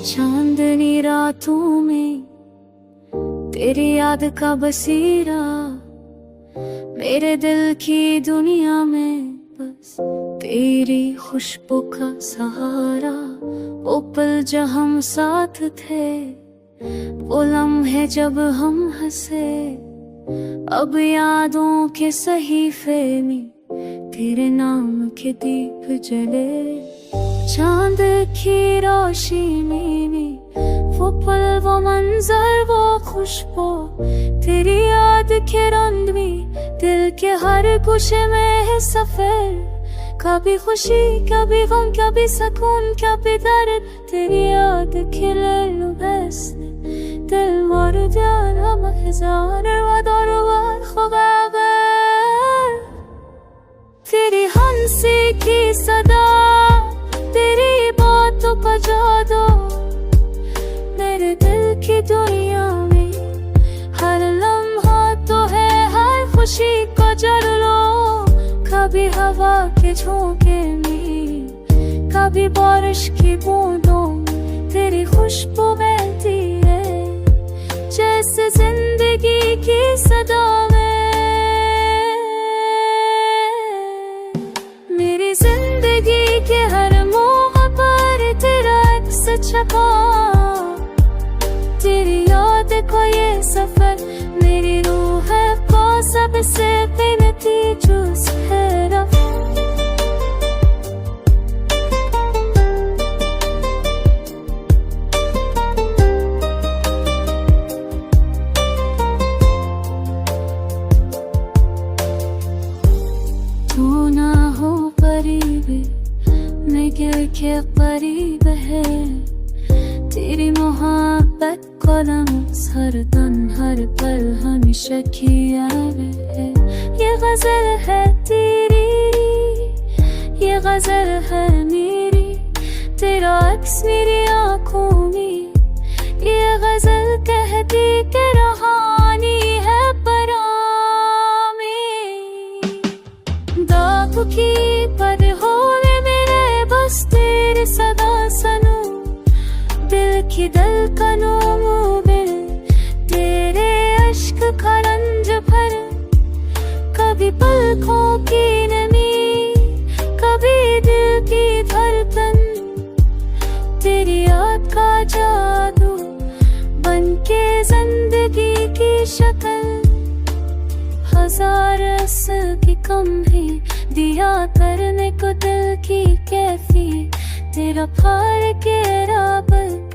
चांदनी रातों में तेरी याद का बसेरा, मेरे दिल की दुनिया में बस तेरी खुशबू का सहारा। वो पल जब हम साथ थे, वो लम्हे जब हम हंसे, अब यादों के सहीफे में तेरे नाम के दीप जले। चांद की रोशनी में वो पल, वो मंजर, वो खुशबू, तेरी याद के रंग में दिल के हर गुशे में है सफर। कभी खुशी, कभी गम, कभी सुकून, कभी दर्द, तेरी याद खिले बस दिल मर जाना महज़ार वदरवार ख़बर। तेरी हंसी की सदा, तेरी बातों का जादू, मेरे दिल की दुनिया में हर लम्हा तो है हर खुशी को जड़ लो। कभी हवा के झोंके में, कभी बारिश की बूंदों, तेरी खुशबू बहती है जैसे जिंदगी की सदा में। मेरी जिंदगी के हर मोड़ पर तेरा अक्स छपा, तेरी याद को ये सफर, मेरी रूह को सबसे बेनतीजा है। तू ना हो करीब, मैं गिर के करीब है, तेरी मोहब्बत कलम हर तन हर पल हमेशा की याद है। ये गजल है तेरी, ये गजल है मेरी, तेरा अक्स मेरी आँखों में, ये गजल कहती कि रहानी है परामी। दाग की पदहोले मेरे बस तेरे सदा सनू, दिल की धड़कनों में तेरे अश्क का रंज भर। कभी पलकों की नमी, कभी दिल की धड़कन, तेरी याद का जादू बनके जिंदगी की शक्ल। हजार असर की कम है दिया करने को दिल की कैफी, तेरा प्यार के राबत